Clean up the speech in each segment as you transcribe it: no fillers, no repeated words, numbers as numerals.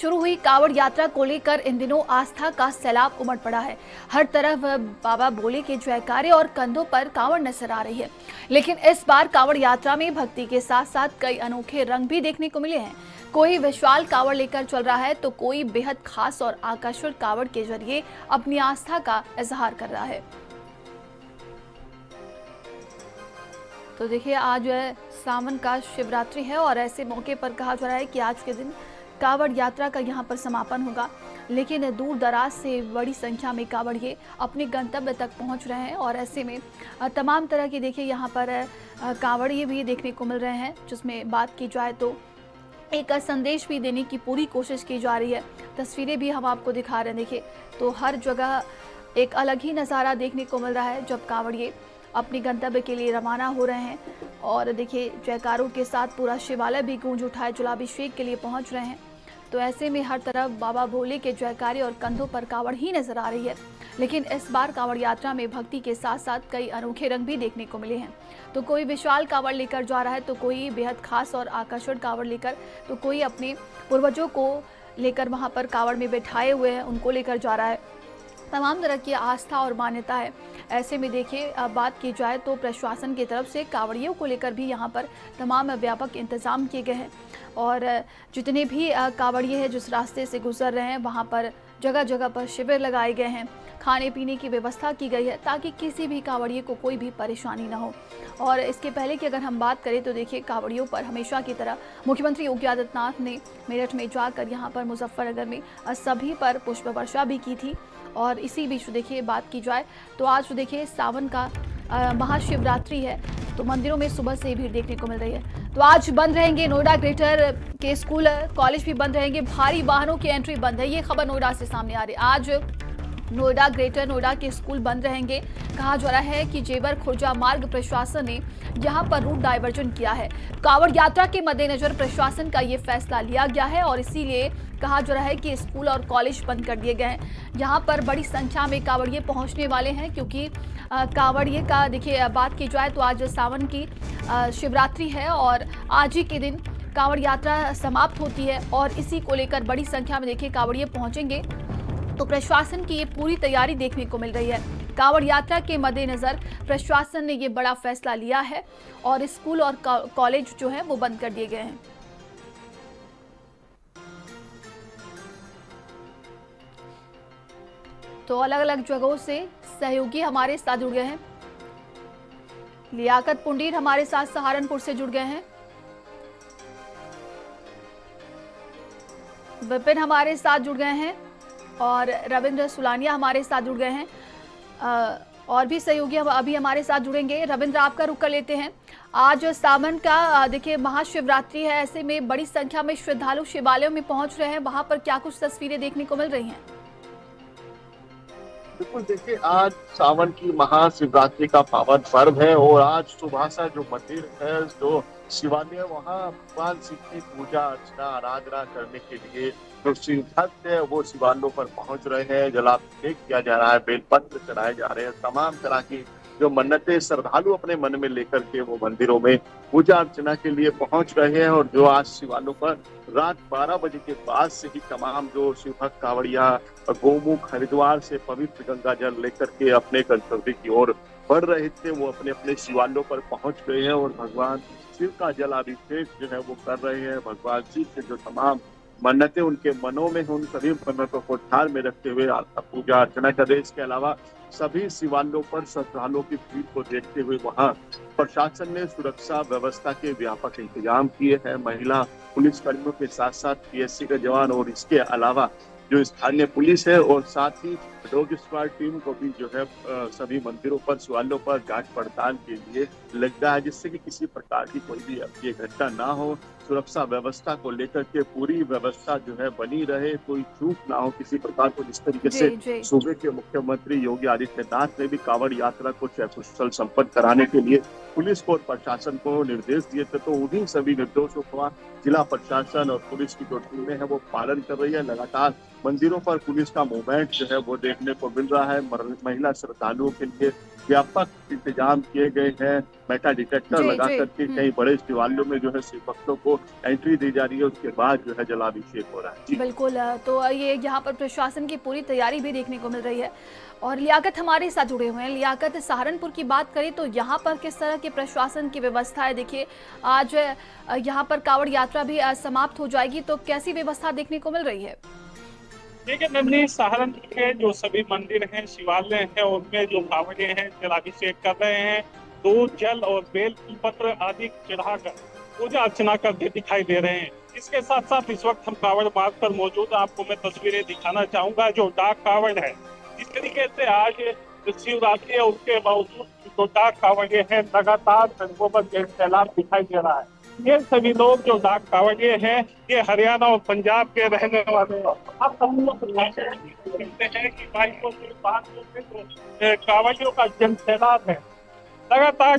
शुरू हुई कांवड़ यात्रा को लेकर इन दिनों आस्था का सैलाब उमड़ पड़ा है। हर तरफ बाबा भोले के जयकारे और कंधों पर कांवड़ नजर आ रही है। लेकिन इस बार कांवड़ यात्रा में भक्ति के साथ साथ कई अनोखे रंग भी देखने को मिले हैं। कोई विशाल कांवड़ लेकर चल रहा है तो कोई बेहद खास और आकर्षक कांवड़ के जरिए अपनी आस्था का इजहार कर रहा है। तो देखिए, आज जो है सावन का शिवरात्रि है और ऐसे मौके पर कहा जा रहा है कि आज के दिन कांवड़ यात्रा का यहाँ पर समापन होगा। लेकिन दूर दराज से बड़ी संख्या में कांवड़िए अपने गंतव्य तक पहुँच रहे हैं और ऐसे में तमाम तरह के देखिए यहाँ पर कांवड़िए भी देखने को मिल रहे हैं, जिसमें बात की जाए तो एक संदेश भी देने की पूरी कोशिश की जा रही है। तस्वीरें भी हम आपको दिखा रहे हैं। देखिए, तो हर जगह एक अलग ही नज़ारा देखने को मिल रहा है जब कांवड़िए अपने गंतव्य के लिए रवाना हो रहे हैं। और देखिए, जयकारों के साथ पूरा शिवालय भी गूंज उठा है, जलाभिषेक के लिए पहुंच रहे हैं। तो ऐसे में हर तरफ बाबा भोले के जयकारे और कंधों पर कांवड़ ही नजर आ रही है। लेकिन इस बार कांवड़ यात्रा में भक्ति के साथ साथ कई अनोखे रंग भी देखने को मिले हैं। तो कोई विशाल कांवड़ लेकर जा रहा है तो कोई बेहद खास और आकर्षक कांवड़ लेकर, तो कोई अपने पूर्वजों को लेकर वहां पर कांवड़ में बैठाए हुए हैं, उनको लेकर जा रहा है। तमाम तरह की आस्था और मान्यता है। ऐसे में देखिए, अब बात की जाए तो प्रशासन की तरफ से कांवड़ियों को लेकर भी यहाँ पर तमाम व्यापक इंतजाम किए गए हैं। और जितने भी कांवड़िए हैं जिस रास्ते से गुजर रहे हैं वहाँ पर जगह जगह पर शिविर लगाए गए हैं, खाने पीने की व्यवस्था की गई है ताकि किसी भी कांवड़िए को कोई भी परेशानी ना हो। और इसके पहले की अगर हम बात करें तो देखिए, कांवड़ियों पर हमेशा की तरह मुख्यमंत्री योगी आदित्यनाथ ने मेरठ में जाकर यहाँ पर मुजफ्फरनगर में सभी पर पुष्प वर्षा भी की थी। और इसी बीच देखिए, बात की जाए तो आज देखिए सावन का महाशिवरात्रि है, तो मंदिरों में सुबह से भीड़ देखने को मिल रही है। तो आज बंद रहेंगे नोएडा ग्रेटर के स्कूल कॉलेज भी बंद रहेंगे, भारी वाहनों की एंट्री बंद है। ये खबर नोएडा से सामने आ रही है। आज नोएडा ग्रेटर नोएडा के स्कूल बंद रहेंगे। कहा जा रहा है कि जेवर खुर्जा मार्ग प्रशासन ने यहां पर रूट डाइवर्जन किया है। कांवड़ यात्रा के मद्देनजर प्रशासन का ये फैसला लिया गया है और इसीलिए कहा जा रहा है कि स्कूल और कॉलेज बंद कर दिए गए हैं। यहाँ पर बड़ी संख्या में कांवड़िए पहुंचने वाले हैं, क्योंकि कांवड़िए का देखिए, बात की जाए तो आज सावन की शिवरात्रि है और आज ही के दिन कांवड़ यात्रा समाप्त होती है और इसी को लेकर बड़ी संख्या में देखिए कांवड़िए पहुंचेंगे। तो प्रशासन की ये पूरी तैयारी देखने को मिल रही है। कांवड़ यात्रा के मद्देनजर प्रशासन ने ये बड़ा फैसला लिया है और स्कूल और कॉलेज जो है वो बंद कर दिए गए हैं। तो अलग अलग जगहों से सहयोगी हमारे साथ जुड़ गए हैं। लियाकत पुंडीर हमारे साथ सहारनपुर से जुड़ गए हैं। विपिन हमारे साथ जुड़ गए हैं और रविंद्र सुलानिया हमारे साथ जुड़ गए हैं। और भी सहयोगी अभी हमारे साथ जुड़ेंगे। रविंद्र, आपका रुख कर लेते हैं। आज सावन का देखिए महाशिवरात्रि है, ऐसे में बड़ी संख्या में श्रद्धालु शिवालयों में पहुंच रहे हैं। वहां पर क्या कुछ तस्वीरें देखने को मिल रही हैं? बिल्कुल, देखिए, आज सावन की महाशिवरात्रि का पावन पर्व है और आज सुबह से जो मंदिर है, जो शिवालय, वहाँ भगवान शिव की पूजा अर्चना आराधना करने के लिए जो शिव भक्त है वो शिवालयों पर पहुंच रहे हैं। जलाभिषेक किया जा रहा है, बेलपत्र चढ़ाए जा रहे हैं। तमाम तरह की जो मन्नतें श्रद्धालु अपने मन में लेकर के वो मंदिरों में पूजा अर्चना के लिए पहुंच रहे हैं। और जो आज शिवालयों पर रात 12 बजे के बाद से ही तमाम जो शिव भक्त कांवड़िया गोमुख हरिद्वार से पवित्र गंगा जल लेकर के अपने गंतव्य की ओर बढ़ रहे थे, वो अपने अपने शिवालयों पर पहुंच गए हैं और भगवान शिव का जलाभिषेक जो है वो कर रहे हैं। भगवान शिव के जो तमाम मन्नतें उनके मनों में हैं, उन सभी मन्नतों को ध्यान में रखते हुए पूजा अर्चना कर रहे हैं। इसके अलावा सभी शिवालयों पर श्रद्धालुओं की भीड़ को देखते हुए वहां प्रशासन ने सुरक्षा व्यवस्था के व्यापक इंतजाम किए हैं। महिला पुलिस कर्मियों के साथ साथ पीएससी के जवान और इसके अलावा जो स्थानीय पुलिस है और साथ ही डॉग स्क्वाड टीम को भी जो है सभी मंदिरों पर शिवालयों पर जांच पड़ताल के लिए लगा है, जिससे कि किसी प्रकार की कोई भी ये घटना ना हो। सुरक्षा व्यवस्था को लेकर के पूरी व्यवस्था जो है बनी रहे, कोई चूक ना हो किसी प्रकार को। जिस तरीके से सूबे के मुख्यमंत्री योगी आदित्यनाथ ने भी कांवड़ यात्रा को सकुशल संपन्न कराने के लिए पुलिस को और प्रशासन को निर्देश दिए थे, तो उन्हीं सभी निर्देशों का जिला प्रशासन और पुलिस की जो टीमें हैं वो पालन कर रही है। लगातार मंदिरों पर पुलिस का मूवमेंट जो है वो देखने को मिल रहा है। महिला श्रद्धालुओं के लिए व्यापक इंतजाम किए गए हैं। मेटा डिटेक्टर जी, लगा जी। करके कई बड़े शिवालयों में जो है शिव भक्तों को एंट्री दी जा रही है, उसके बाद जो है जलाभिषेक हो रहा है। जी। बिल्कुल तो ये यहाँ पर प्रशासन की पूरी तैयारी भी देखने को मिल रही है। और लियाकत हमारे साथ जुड़े हुए हैं। लियाकत, सहारनपुर की बात करें तो यहाँ पर किस तरह की प्रशासन की व्यवस्था है? देखिए, आज यहाँ पर कावड़ यात्रा भी समाप्त हो जाएगी, तो कैसी व्यवस्था देखने को मिल रही है? देखिए नंदनी, सहारनपुर के जो सभी मंदिर हैं, शिवालय हैं, उनमें जो कांवड़िए हैं जलाभिषेक कर रहे हैं। दूध, जल और बेल पत्र आदि चढ़ाकर पूजा अर्चना करते दिखाई दे रहे हैं। इसके साथ साथ इस वक्त हम कांवड़ मार्ग पर मौजूद हैं। आपको मैं तस्वीरें दिखाना चाहूंगा। जो डाक कांवड़ है, जिस तरीके से आज शिवरात्रि है, उसके बावजूद जो डाक कांवड़िए हैं लगातार सड़कों पर सैलाब दिखाई दे रहा है। ये सभी लोग जो डाक कांवड़िए हैं, ये हरियाणा और पंजाब के रहने वाले हैं। आप सब लोग देखते हैं कि बाइकों से कांवड़ियों का जन सैलाब है, लगातार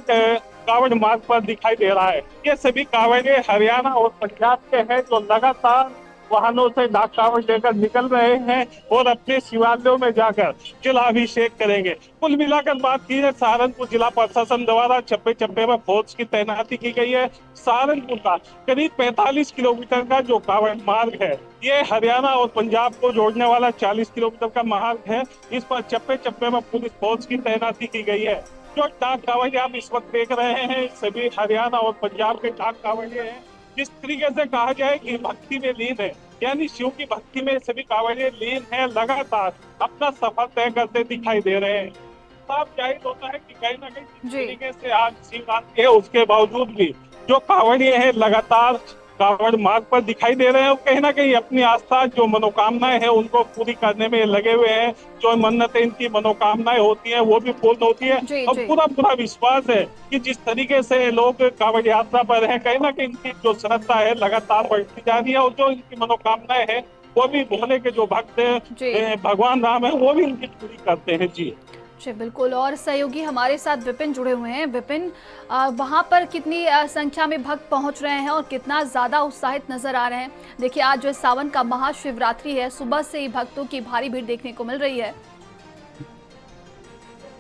कांवड़ मार्ग पर दिखाई दे रहा है। ये सभी कांवड़िए हरियाणा और पंजाब के हैं, जो लगातार वाहनों से डाक कांवड़ लेकर निकल रहे हैं और अपने शिवालयों में जाकर जलाभिषेक करेंगे। कुल मिलाकर बात की है, सहारनपुर जिला प्रशासन द्वारा चप्पे चप्पे में फोर्स की तैनाती की गई है। सहारनपुर का करीब 45 किलोमीटर का जो कांवड़ मार्ग है, ये हरियाणा और पंजाब को जोड़ने वाला 40 किलोमीटर का मार्ग है। इस पर चप्पे चप्पे में पुलिस फोर्स की तैनाती की गई है। जो डाक कांवड़िए आप इस वक्त देख रहे हैं, सभी हरियाणा और पंजाब के डाक कांवड़िए हैं। जिस तरीके से कहा जाए कि भक्ति में लीन है, यानी शिव की भक्ति में सभी कांवड़िए लीन है, लगातार अपना सफर तय करते दिखाई दे रहे हैं। साफ जाहिर होता है कि कहीं ना कहीं जिस जी। तरीके से आज शिवरात्रि है, उसके बावजूद भी जो कांवड़िए हैं लगातार कांवड़ मार्ग पर दिखाई दे रहे हैं और कहीं ना कहीं अपनी आस्था, जो मनोकामनाएं हैं, उनको पूरी करने में लगे हुए हैं। जो मन्नतें, इनकी मनोकामनाएं होती हैं, वो भी पूर्ण होती है। जी, और जी। पूरा विश्वास है कि जिस तरीके से लोग कांवड़ यात्रा पर हैं, कहीं ना कहीं इनकी जो श्रद्धा है लगातार बढ़ती जा रही है और जो इनकी मनोकामनाएं हैं, वो भी भोले के जो भक्त जी। भगवान राम है, वो भी इनकी पूरी करते हैं। जी जी, बिल्कुल। और सहयोगी हमारे साथ विपिन जुड़े हुए हैं। विपिन, वहाँ पर कितनी संख्या में भक्त पहुँच रहे हैं और कितना ज़्यादा उत्साहित नज़र आ रहे हैं? देखिए, आज जो सावन का महाशिवरात्रि है, सुबह से ही भक्तों की भारी भीड़ देखने को मिल रही है।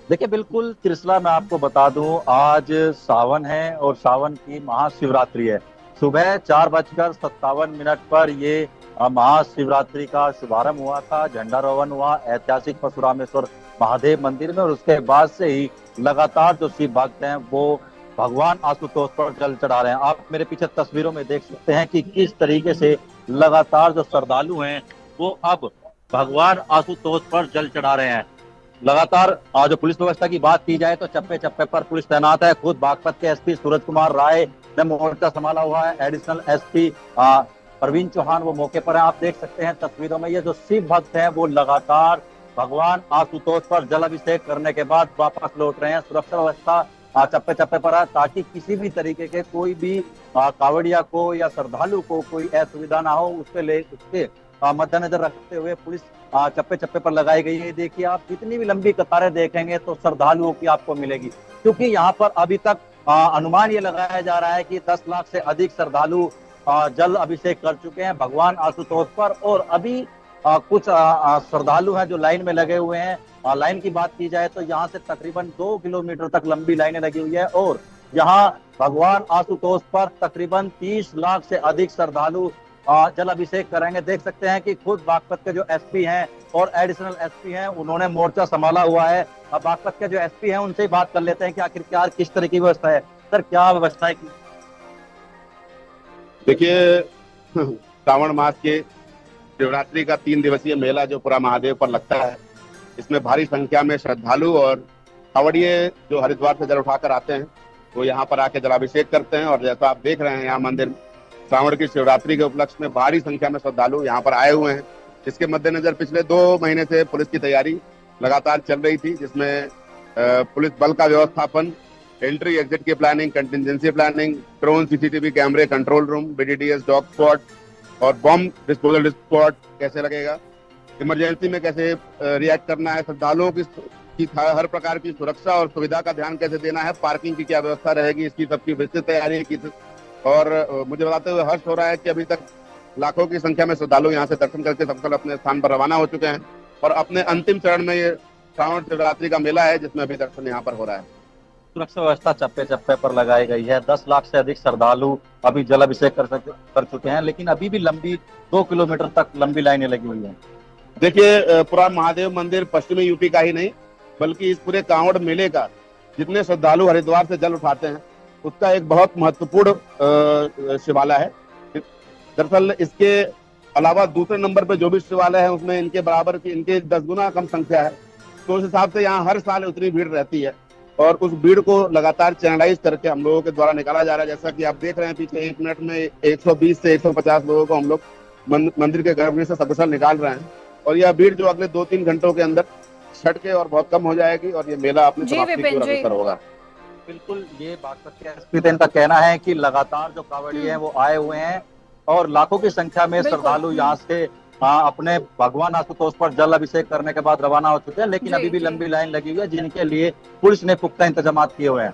देखिए बिल्कुल त्रिशला, मैं आपको बता दूं, आज सावन है और सावन की महाशिवरात्रि है। सुबह 4:57 पर ये महाशिवरात्रि का शुभारंभ हुआ था। झंडारोहण हुआ ऐतिहासिक परशुरामेश्वर महादेव मंदिर में और उसके बाद से ही लगातार जो शिव भक्त हैं वो भगवान आशुतोष पर जल चढ़ा रहे हैं। आप मेरे पीछे तस्वीरों में देख सकते हैं कि किस तरीके से लगातार जो श्रद्धालु हैं वो अब भगवान आशुतोष पर जल चढ़ा रहे हैं। लगातार जो पुलिस व्यवस्था की बात की जाए तो चप्पे चप्पे पर पुलिस तैनात है। खुद बागपत के एसपी सूरज कुमार राय ने मोर्चा संभाला हुआ है। एडिशनल एसपी प्रवीण चौहान वो मौके पर है। आप देख सकते हैं तस्वीरों में, ये जो शिव भक्त हैं वो लगातार भगवान आशुतोष पर जल अभिषेक करने के बाद वापस लौट रहे हैं। सुरक्षा व्यवस्था चप्पे चप्पे पर है ताकि किसी भी तरीके के कोई भी कांवड़िया को या श्रद्धालु को कोई असुविधा ना हो, उसके मद्देनजर रखते हुए पुलिस चप्पे चप्पे पर लगाई गई है। देखिए, आप जितनी भी लंबी कतारें देखेंगे तो श्रद्धालुओं की आपको मिलेगी, क्योंकि यहाँ पर अभी तक अनुमान ये लगाया जा रहा है कि 10 लाख से अधिक श्रद्धालु जल अभिषेक कर चुके हैं भगवान आशुतोष पर। और अभी कुछ श्रद्धालु हैं जो लाइन में लगे हुए हैं। लाइन की बात की जाए तो यहाँ से तकरीबन 2 किलोमीटर तक लंबी लाइनें लगी हुई है और यहाँ भगवान आशुतोष पर तकरीबन 30 लाख से अधिक श्रद्धालु जल अभिषेक करेंगे। देख सकते हैं कि खुद बागपत के जो एसपी हैं और एडिशनल एसपी हैं, उन्होंने मोर्चा संभाला हुआ है। अब बागपत के जो एसपी हैं उनसे ही बात कर लेते हैं कि आखिरकार किस तरह की व्यवस्था है। सर, क्या व्यवस्था है की? देखिए, श्रावण मास के शिवरात्रि का 3 दिवसीय मेला जो पूरा महादेव पर लगता है, इसमें भारी संख्या में श्रद्धालु और कांवड़िए जो हरिद्वार से जल उठाकर आते हैं वो यहाँ पर आके जलाभिषेक करते हैं। और जैसा आप देख रहे हैं, यहाँ मंदिर श्रावण की शिवरात्रि के उपलक्ष्य में भारी संख्या में श्रद्धालु यहाँ पर आए हुए हैं। इसके मद्देनजर पिछले 2 महीने से पुलिस की तैयारी लगातार चल रही थी, जिसमें पुलिस बल का व्यवस्थापन, एंट्री एग्जिट की planning, contingency planning, drone, CCTV कैमरे, control room, BDDS, dog squad और बॉम्ब डिस्पोजल स्क्वाड कैसे लगेगा, इमरजेंसी में कैसे रिएक्ट करना है, श्रद्धालुओं की हर प्रकार की सुरक्षा और सुविधा का ध्यान कैसे देना है, पार्किंग की क्या व्यवस्था रहेगी, इसकी सबकी विस्तृत तैयारी की। और मुझे बताते हुए हर्ष हो रहा है कि अभी तक लाखों की संख्या में श्रद्धालु यहाँ से दर्शन करके सबसे अपने स्थान पर रवाना हो चुके हैं और अपने अंतिम चरण में ये श्रावण शिवरात्रि का मेला है जिसमें अभी दर्शन यहाँ पर हो रहा है। सुरक्षा व्यवस्था चप्पे चप्पे पर लगाई गई है। 10 लाख से अधिक श्रद्धालु अभी जल अभिषेक कर चुके हैं, लेकिन अभी भी लंबी 2 किलोमीटर तक लंबी लाइनें लगी हुई हैं। देखिए, पूरा महादेव मंदिर पश्चिमी यूपी का ही नहीं बल्कि इस पूरे कांवड़ मेले का जितने श्रद्धालु हरिद्वार से जल उठाते हैं उसका एक बहुत महत्वपूर्ण शिवालय है। दरअसल इसके अलावा दूसरे नंबर पे जो भी शिवालय है उसमें इनके बराबर की इनके 10 गुना कम संख्या है। तो उस हिसाब से यहाँ हर साल उतनी भीड़ रहती है और उस भीड़ को लगातार चैनलाइज करके हम लोगों के द्वारा निकाला जा रहा है। जैसा कि आप देख रहे हैं पीछे 1 मिनट में 120 से 150 लोगों को हम लोग मंदिर के गर्भगृह से सकुशल निकाल रहे हैं और यह भीड़ जो अगले 2-3 घंटों के अंदर छट के और बहुत कम हो जाएगी और ये मेला अपनी समाप्ति की ओर अग्रसर होगा। बिल्कुल, ये बागपत के एसपी इनका कहना है कि लगातार जो कांवड़िए हैं वो आए हुए हैं और लाखों की संख्या में श्रद्धालु यहाँ से अपने भगवान आशुतोष पर जल अभिषेक करने के बाद रवाना हो चुके हैं, लेकिन अभी भी लंबी लाइन लगी हुई है जिनके लिए पुलिस ने पुख्ता इंतजाम किए हुए हैं।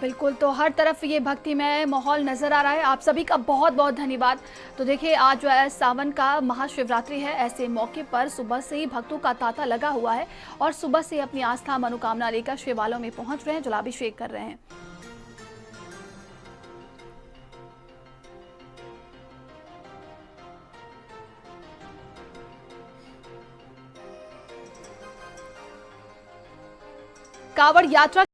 बिल्कुल, तो हर तरफ ये भक्तिमय माहौल नजर आ रहा है। आप सभी का बहुत बहुत धन्यवाद। तो देखिए, आज जो है सावन का महाशिवरात्रि है। ऐसे मौके पर सुबह से ही भक्तों का तांता लगा हुआ है और सुबह से अपनी आस्था मनोकामना लेकर शिवालयों में पहुंच रहे हैं, जलाभिषेक कर रहे हैं। कांवड़ यात्रा